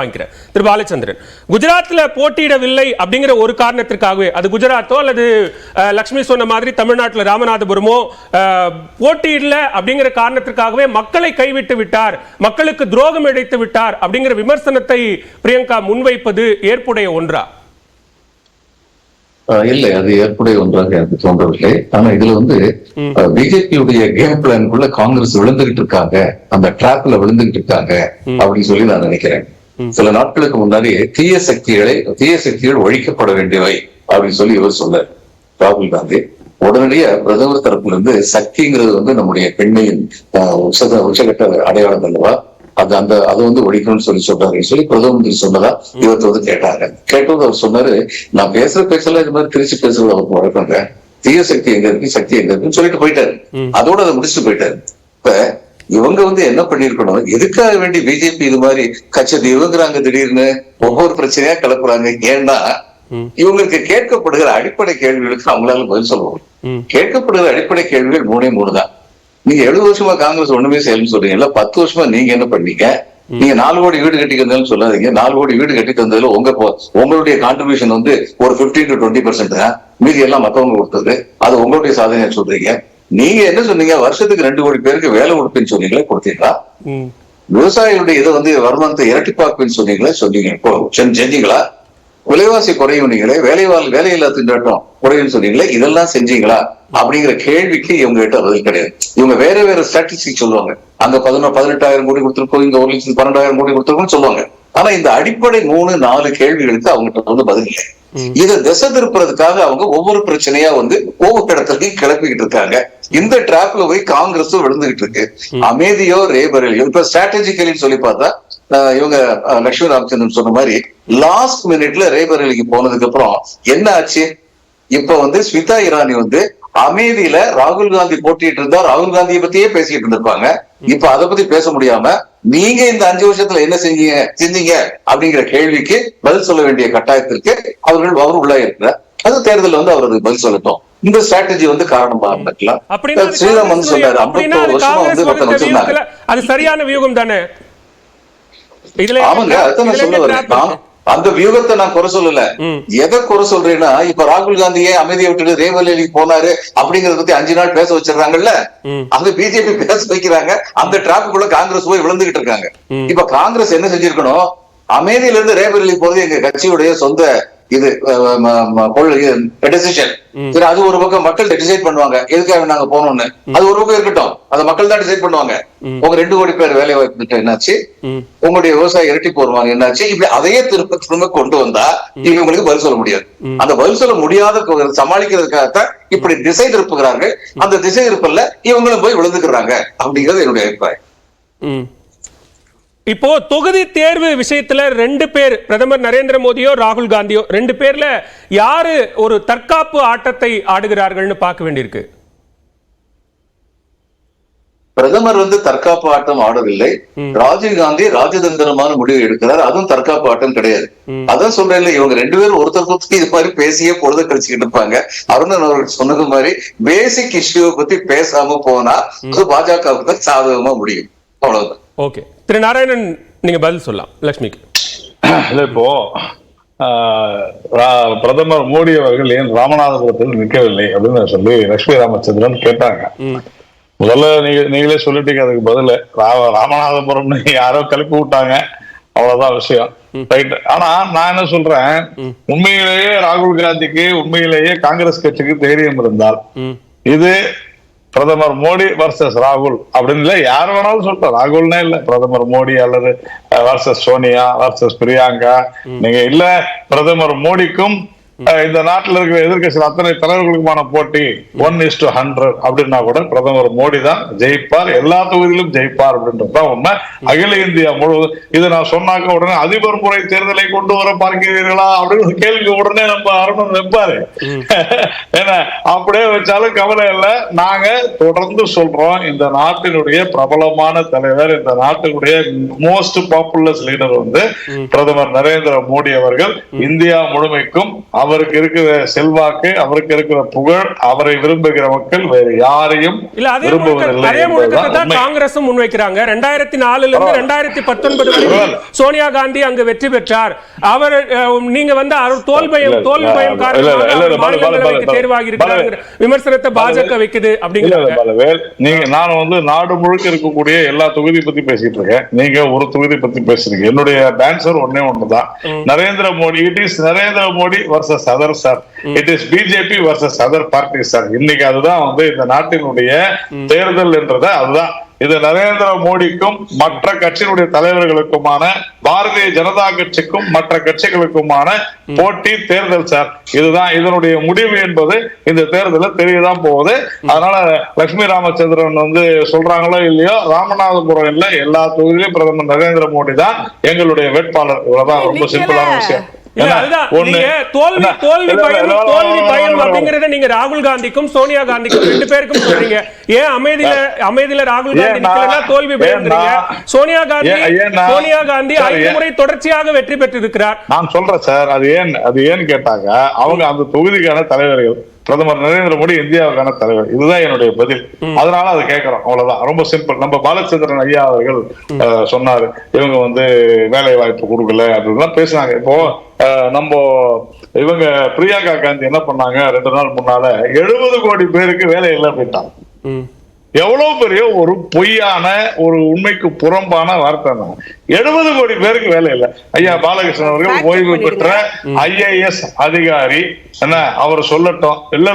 திரு பாலச்சந்திரன், குஜராத்ல போட்டியிடவில்லை அப்படிங்கிற ஒரு காரணத்திற்காகவே, அது குஜராத்தோ அல்லது லட்சுமி சொன்ன மாதிரி தமிழ்நாட்டில் ராமநாதபுரமோ போட்டியிடல அப்படிங்கிற காரணத்திற்காகவே மக்களை கைவிட்டு விட்டார், மக்களுக்கு துரோகம் இழைத்து விட்டார் அப்படிங்கிற விமர்சனத்தை பிரியங்கா முன்வைப்பது ஏற்புடைய ஒன்றா? இல்லை, அது ஏற்புடைய ஒன்றாக எனக்கு தோன்றவில்லை. ஆனா இதுல பிஜேபியுடைய கேம் பிளான்குள்ள காங்கிரஸ் விழுந்துகிட்டு இருக்காங்க, அந்த டிராப்ல விழுந்துகிட்டு இருக்காங்க அப்படின்னு சொல்லி நான் நினைக்கிறேன். சில நாட்களுக்கு முன்னாடி தீய சக்திகள் ஒழிக்கப்பட வேண்டியவை அப்படின்னு சொல்லி இவர் சொன்னார் ராகுல் காந்தி. உடனடியா பிரதமர் தரப்புல இருந்து சக்திங்கிறது நம்முடைய பெண்மையின் உச்சகட்ட அடையாளம் அல்லவா, அதை ஒழிக்கணும்னு சொல்றாரு சொல்லி பிரதம மந்திரி சொன்னதா இவர் கேட்டாங்க. கேட்டது அவர் சொன்னாரு, நான் பேசுற பேசல இது மாதிரி திருச்சி பேசுறது அவருக்கு வழக்கங்க, தீய சக்தி எங்க இருக்கு சக்தி எங்க இருக்குன்னு சொல்லிட்டு போயிட்டாரு. அதோட அதை முடிச்சுட்டு போயிட்டாரு. இப்ப இவங்க என்ன பண்ணிருக்கணும், எதுக்காக வேண்டி பிஜேபி இது மாதிரி கட்சி இவங்குறாங்க, திடீர்னு ஒவ்வொரு பிரச்சனையா கிளப்புறாங்க. ஏன்னா இவங்களுக்கு கேட்கப்படுகிற அடிப்படை கேள்விகளுக்கு அவங்களால பதில் சொல்லுவாங்க. கேட்கப்படுகிற அடிப்படை கேள்விகள் 3 தான். நீங்க 70 வருஷமா காங்கிரஸ் ஒண்ணுமே செய்யணும்னு சொல்றீங்கல்ல, 10 வருஷமா நீங்க என்ன பண்ணீங்க? நீங்க 4 கோடி வீடு கட்டி தந்தாலும் சொல்லாதீங்க. 4 கோடி வீடு கட்டி தந்ததுல உங்களுடைய கான்ட்ரிபியூஷன் ஒரு 15 to 20% தான், மீதி எல்லாம் மத்தவங்க கொடுத்தது. அது உங்களுடைய சாதனையா சொல்றீங்க. நீங்க என்ன சொன்னீங்க, வருஷத்துக்கு 2 கோடி பேருக்கு வேலை கொடுப்பேன்னு சொன்னீங்களா, கொடுத்தீங்களா? விவசாயிகளுடைய வருமானத்தை இரட்டிப்பாக்குன்னு செஞ்சீங்களா? விலைவாசி குறையும் நீங்களே, வேலையில்லா திண்டாட்டம் குறையும் சொன்னீங்களே, இதெல்லாம் செஞ்சீங்களா அப்படிங்கிற கேள்விக்கு இவங்க கிட்ட பதில் கிடையாது. இவங்க வேற ஸ்ட்ராட்டஜிக் சொல்லுவாங்க. அங்க 18,000 கோடி கொடுத்திருக்கோம், இங்க 1,12,000 கோடி கொடுத்திருக்கோம்னு சொல்லுவாங்க. ஆனா இந்த அடிப்படை 3-4 கேள்விகளுக்கு அவங்ககிட்ட பதில் இல்லை. இதை திசை திருப்புறதுக்காக அவங்க ஒவ்வொரு பிரச்சனையா ஒவ்வொரு இடத்துலயும் கிளப்பிக்கிட்டு இருக்காங்க. இந்த டிராப்ல போய் காங்கிரஸும் விழுந்துகிட்டு இருக்கு. அமைதியோ ரேபரேலியோ இப்ப ஸ்ட்ராட்டஜிக்கலி சொல்லி பார்த்தா இவங்க லட்சுமி ராமச்சந்திரன் சொன்ன மாதிரி லாஸ்ட் மினிட்ல ரேபரேலிக்கு போனதுக்கு அப்புறம் என்ன ஆச்சு? இப்ப ஸ்மிதா இரானி அமைதியில ராகுல் காந்தி போட்டிட்டு இருந்தா ராகுல் காந்தியை பத்தியே பேசிட்டு இருந்திருப்பாங்க. இப்ப அதை பத்தி பேச முடியாம நீங்க இந்த 5 வருஷத்துல என்ன செஞ்சீங்க அப்படிங்கிற கேள்விக்கு பதில் சொல்ல வேண்டிய கட்டாயத்திற்கு அவர் உள்ளாயிருக்கிறார். அது தேர்தல் அவருக்கு பதில் சொல்லட்டும். இந்த ஸ்ட்ராட்டஜி காரணமா இருக்கலாம். ஸ்ரீராம் சொன்னாரு 51 வருஷமா வச்சிருந்தாங்க. அது சரியான வியூகம் தானே? அவங்க அதான் சொல்ல வரேன். அந்த வியூகத்தை நான் குறை சொல்லல. எதை குறை சொல்றேன்னா, இப்ப ராகுல் காந்தியே அமைதியை விட்டுட்டு ரேபரேலிக்கு போனாரு அப்படிங்கறத பத்தி 5 நாள் பேச வச்சிடறாங்கல்ல, அந்த பிஜேபி பேச வைக்கிறாங்க. அந்த டிராப்புக்குள்ள காங்கிரஸ் போய் விழுந்துகிட்டு இருக்காங்க. இப்ப காங்கிரஸ் என்ன செஞ்சிருக்கணும், அமைதியில இருந்து ரேபரேலி போறது எங்க கட்சியுடைய சொந்த டெசிஷன். சரி, அது ஒரு பக்கம் மக்கள் டிசைட் பண்ணுவாங்க எதுக்காக நாங்க போனோம்னு. அது ஒரு பக்கம் இருக்கட்டும், அதை மக்கள் தான் டிசைட் பண்ணுவாங்க. உங்க 2 கோடி பேர் வேலை வாய்ப்பு என்னாச்சு, உங்களுடைய விவசாய இரட்டிப்பு வருவாங்க என்னாச்சு, இப்படி அதையே திரும்ப கொண்டு வந்தா இவங்களுக்கு பதில் சொல்ல முடியாது. அந்த பதில் சொல்ல முடியாத சமாளிக்கிறதுக்காகத்தான் இப்படி திசை திருப்புகிறார்கள். அந்த திசை திருப்பல்ல இவங்களும் போய் விழுந்துக்கிறாங்க அப்படிங்கிறது என்னுடைய அபிப்பிராயம். இப்போ தொகுதி தேர்வு விஷயத்துல 2 பேர், பிரதமர் நரேந்திர மோடியோ ராகுல் காந்தியோ, 2 பேர்ல யாரு ஒரு தற்காப்பு ஆட்டத்தை ஆடுகிறார்கள்னு பார்க்க வேண்டியிருக்கு. பிரதமர் தற்காப்பு ஆட்டம் ஆடவில்லை. ராஜீவ் காந்தி ராஜதந்திரமான முடிவு எடுக்கிறார். அதுவும் தற்காப்பு ஆட்டம் கிடையாது. அதான் சொல்றேன், இவங்க 2 பேரும் ஒருத்தருக்கு இது மாதிரி பேசியே பொழுது கழிச்சுக்கிட்டு இருப்பாங்க. அருணன் அவர்கள் சொன்னது மாதிரி பேசிக் இஷ்யூவை பத்தி பேசாம போனா அது பாஜகவுக்கு சாதகமா முடியும். அவ்வளவுதான். ஓகே, திரு நாராயணன் நீங்க பதில் சொல்லலாம் லட்சுமிக்கு. இப்போ பிரதமர் மோடி அவர்கள் ஏன் ராமநாதபுரத்தில் நிற்கவில்லை அப்படின்னு சொல்லி லட்சுமி ராமச்சந்திரன் கேட்டாங்க. முதல்ல நீங்களே சொல்லிட்டீங்க அதுக்கு பதில். ராமநாதபுரம் யாரோ கிளப்பி விட்டாங்க, அவ்வளவுதான் விஷயம். ரைட். ஆனா நான் என்ன சொல்றேன், உண்மையிலேயே ராகுல் காந்திக்கு உண்மையிலேயே காங்கிரஸ் கட்சிக்கு தைரியம் இருந்தால் இது பிரதமர் மோடி வர்சஸ் ராகுல் அப்படின்னு இல்ல, யார் வேணாலும் சொல்றோம். ராகுல்னே இல்ல, பிரதமர் மோடி அல்லது வர்சஸ் சோனியா வர்சஸ் பிரியங்கா, நீங்க இல்ல பிரதமர் மோடிக்கும் இந்த நாட்டில் இருக்கிற எதிர்கட்சி அத்தனை தலைவர்களுக்குமான போட்டி 1:100 அப்படின்னா கூட பிரதமர் மோடி தான் ஜெயிப்பார், எல்லா தொகுதியிலும் ஜெயிப்பார் அப்படின்றதுதான் உண்மை. அகில இந்தியா முழுவதும் இதை நான் சொன்னாக்க உடனே அதிபர் முறை தேர்தலை கொண்டு வர பார்க்கிறீர்களா அப்படின்னு கேள்வி உடனே நம்ம அருணன் வைப்பாரு. ஏன்னா அப்படியே வச்சாலும் கவலை இல்லை. நாங்க தொடர்ந்து சொல்றோம், இந்த நாட்டினுடைய பிரபலமான தலைவர், இந்த நாட்டினுடைய மோஸ்ட் பாப்புலர் லீடர் பிரதமர் நரேந்திர மோடி அவர்கள். இந்தியா முழுமைக்கும் அவருக்கு இருக்கிற செல்வாக்கு, அவருக்கு இருக்கிற புகழ், அவரை விரும்புகிற மக்கள் வேறு யாரையும் விரும்புவதில்லை. காங்கிரசும் முன்வைக்கிறாங்க. 2004 இருந்து 2019 வரை சோனியா காந்தி அங்கு வெற்றி பெற்றார். அவர் நீங்க வந்து தோல்வி பயம் காரணமாக தேர்வாகி இருக்கிறார் விமர்சனத்தை பாஜக வைக்குது அப்படிங்கிறாங்க. நீங்க நான் வந்து நாடு முழுக்க இருக்கக்கூடிய எல்லா தொகுதி பத்தி பேசிட்டு இருக்கேன். நீங்க ஒரு தொகுதி பத்தி பேசுறீங்க. என்னுடைய ஆன்சர் ஒன்னே ஒண்ணுதான். Narendra Modi, it is Narendra Modi versus other sir. It is BJP versus other party sir. இன்னைக்கு அதுதான் வந்து இந்த நாட்டினுடைய தேர்தல் என்றது அதுதான். இது நரேந்திர மோடிக்கும் மற்ற கட்சியினுடைய தலைவர்களுக்குமான, பாரதிய ஜனதா கட்சிக்கும் மற்ற கட்சிகளுக்குமான போட்டி தேர்தல் சார். இதுதான் இதனுடைய முடிவு என்பது இந்த தேர்தலில் தெரியதான் போகுது. அதனால லட்சுமி ராமச்சந்திரன் வந்து சொல்றாங்களோ இல்லையோ, ராமநாதபுரம் இல்ல எல்லா தொகுதியிலும் பிரதமர் நரேந்திர மோடி தான் எங்களுடைய வேட்பாளர். இவ்வளவுதான், ரொம்ப சிம்பிளான விஷயம். தோல்வி பயம் அப்படிங்கறத நீங்க ராகுல் காந்திக்கும் சோனியா காந்திக்கும் 2 பேருக்கும் சொல்றீங்க. ஏன் அமைதியில ராகுல் காந்தி நிக்கலன்னா தோல்வி பயம்? சோனியா காந்தி 5 முறை தொடர்ச்சியாக வெற்றி பெற்றிருக்கிறார். நான் சொல்றேன் சார், அது ஏன்னு கேட்டாங்க, அவங்க அந்த தொகுதிக்கான தலைவர்கள். பிரதமர் நரேந்திர மோடி இந்தியாவுக்கான தலைவர். இதுதான் என்னுடைய பதில். அதனால அதை கேட்கிறோம், அவ்வளவுதான். ரொம்ப சிம்பிள். நம்ம பாலச்சந்திரன் ஐயா அவர்கள் சொன்னாரு, இவங்க வந்து வேலை வாய்ப்பு கொடுக்கல அப்படின்லாம் பேசினாங்க. இப்போ நம்ம இவங்க பிரியங்கா காந்தி என்ன பண்ணாங்க, 2 நாள் முன்னால 70 கோடி பேருக்கு வேலை இல்லை அப்படின்ட்டாங்க. எவ்வளவு பெரிய ஒரு பொய்யான, ஒரு உண்மைக்கு புறம்பான வார்த்தை தான். 70 கோடி பேருக்கு வேலை இல்லை. ஐயா பாலகிருஷ்ணன் அவர்கள் ஓய்வு பெற்ற IAS அதிகாரி என்ன, அவர் சொல்லட்டும். இல்ல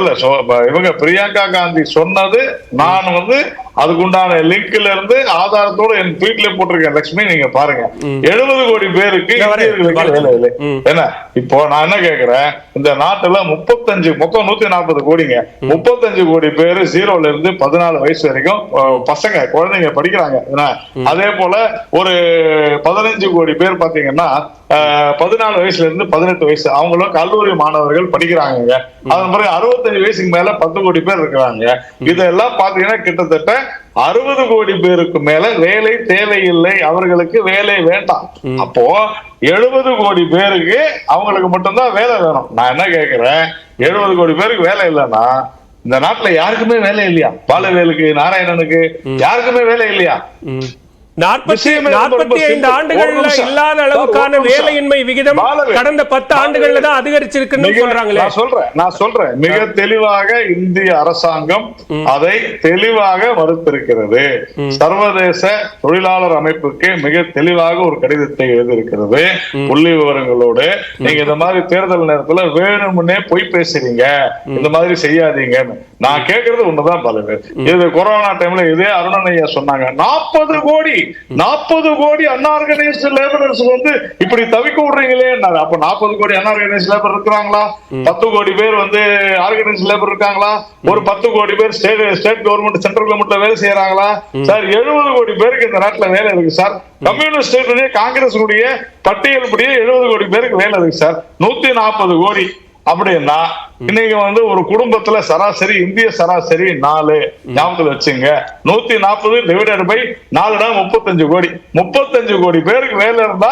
இவங்க பிரியங்கா காந்தி சொன்னது, நான் வந்து அதுக்குண்டான லிங்க்ல இருந்து ஆதாரத்தோட என் ட்வீட்ல போட்டிருக்கேன். லட்சுமி நீங்க பாருங்க, 70 கோடி பேருக்கு இந்தியர்களுக்கு வேலை இல்லை. என்ன இப்போ நான் என்ன கேக்குறேன், இந்த நாட்டுல 35 மொத்தம் 140 கோடிங்க, 35 கோடி பேரு 0ல இருந்து 14 வயசு வரைக்கும் பசங்க குழந்தைங்க படிக்கிறாங்க. அதே போல ஒரு 15 கோடி பேர் பாத்தீங்கன்னா 14 வயசுல இருந்து 18 வயசு அவங்களும் கல்லூரி மாணவர்கள் படிக்கிறாங்க. அதன் பிறகு 65 வயசுக்கு மேல 10 கோடி பேர் இருக்கிறாங்க. இதெல்லாம் பாத்தீங்கன்னா கிட்டத்தட்ட 60 கோடி பேருக்கு மேல வேலை தேவையில்லை, அவர்களுக்கு வேலை வேண்டாம். அப்போ 70 கோடி பேருக்கு அவங்களுக்கு மட்டும்தான் வேலை வேணும். நான் என்ன கேக்குறேன், 70 கோடி பேருக்கு வேலை இல்லைன்னா இந்த நாட்டுல யாருக்குமே வேலை இல்லையா? பாலவேலுக்கு, நாராயணனுக்கு யாருக்குமே வேலை இல்லையா? 45 ஆண்டுகள்ல இல்லாத அளவுக்கான வேலையின்மை விகிதம் கடந்த 10 ஆண்டுகள்ல தான் அதிகரிச்சிருக்குன்னு சொல்றாங்களே. நான் சொல்றேன் மிக தெளிவாக இந்திய அரசாங்கம் அதை தெளிவாக மறுத்திருக்கிறது. சர்வதேச தொழிலாளர் அமைப்புக்கு மிக தெளிவாக ஒரு கடிதத்தை எழுதியிருக்கிறது புள்ளி விவரங்களோடு. நீங்க இந்த மாதிரி தேர்தல் நேரத்துல வேணும்னே பொய் பேசுறீங்க, இந்த மாதிரி செய்யாதீங்க. நான் கேட்கறது ஒண்ணுதான் பலவே. இது கொரோனா டைம்ல இதே அருணன் ஐயா சொன்னாங்க, 40 கோடி அன்ஆர்கனைஸ்டு லேபரர்ஸ் வந்து இப்படி தவிக்க விடுறீங்களே. அப்ப 40 கோடி அன்ஆர்கனைஸ்டு லேபர் இருக்கிறாங்களா? 10 கோடி பேர் வந்து ஆர்கனைஸ்டு லேபர் இருக்காங்களா? ஒரு 10 கோடி பேர் ஸ்டேட் கவர்மெண்ட், சென்ட்ரல் கவர்மெண்ட்ல வேலை செய்யறாங்களா சார்? 70 கோடி பேருக்கு இந்த நாட்டுல வேலை இருக்கு சார். கம்யூனிஸ்ட் காங்கிரஸ் பட்டியல் படியே 70 கோடி பேருக்கு வேலை இருக்கு சார். 140 கோடி அப்படின்னா இன்னைக்கு வந்து ஒரு குடும்பத்துல சராசரி இந்திய சராசரி 4 ஞாபகத்துல வச்சுங்க. 140 டிவைடட் பை 4 35 கோடி. 35 கோடி பேருக்கு வேலை இருந்தா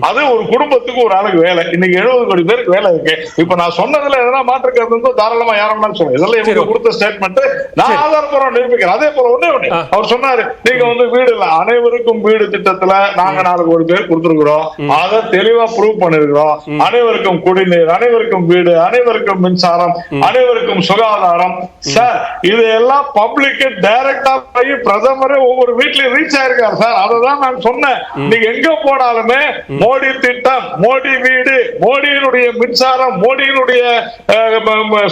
அது ஒரு குடும்பத்துக்கு ஒரு ஆளுக்கு வேலை. இன்னைக்கு 70 கோடி பேருக்கு வேலை இருக்கு. இப்ப நான் சொன்னதுல எதனா மாற்றுக்கிறது தாராளமா யாரும் சொல்லுங்க. இதெல்லாம் இவங்க கொடுத்த ஸ்டேட்மெண்ட், நான் ஆதாரப்பூர்வம் நிரூபிக்கிறேன். அதே போல ஒண்ணே அவர் சொன்னாரு, நீங்க வந்து வீடு இல்ல, அனைவருக்கும் வீடு திட்டத்துல நாங்க 4 கோடி பேர் கொடுத்திருக்கிறோம். அதை தெளிவா ப்ரூவ் பண்ணிருக்கிறோம். அனைவருக்கும் குடிநீர், அனைவருக்கும் வீடு, அனைவருக்கும் மின்சாரம், அனைவருக்கும் சுகாதாரம். சார் இது எல்லாம் பப்ளிக் டைரக்டா போய் பிரதமரே ஒவ்வொரு வீட்லயும் ரீச் ஆயிருக்காரு சார். அததான் நான் சொன்னேன். நீங்க எங்க போனாலுமே மோடி திட்டம், மோடி வீடு, மோடியினுடைய மின்சாரம், மோடியினுடைய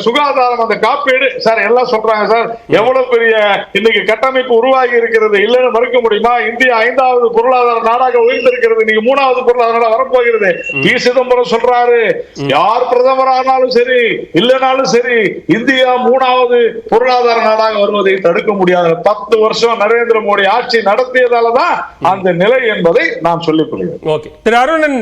சுகாதாரம், அந்த காப்பீடு சார் எல்லாம் சொல்றாங்க சார். எவ்வளவு பெரிய இன்னைக்கு கட்டமைப்பு உருவாகி இருக்கிறது, இல்லைன்னு மறுக்க முடியுமா? இந்தியா 5வது பொருளாதார நாடாக உயர்ந்திருக்கிறது. இன்னைக்கு 3வது பொருளாதார நாடாக வரப்போகிறது. பி. சிதம்பரம் சொல்றாரு, யார் பிரதமர் ஆனாலும் சரி இல்லைனாலும் சரி இந்தியா 3வது பொருளாதார நாடாக வருவதை தடுக்க முடியாது. 10 வருஷம் நரேந்திர மோடி ஆட்சி நடத்தியதாலதான் அந்த நிலை என்பதை நான் சொல்லிக் கொள்கிறேன். திரு அருணன்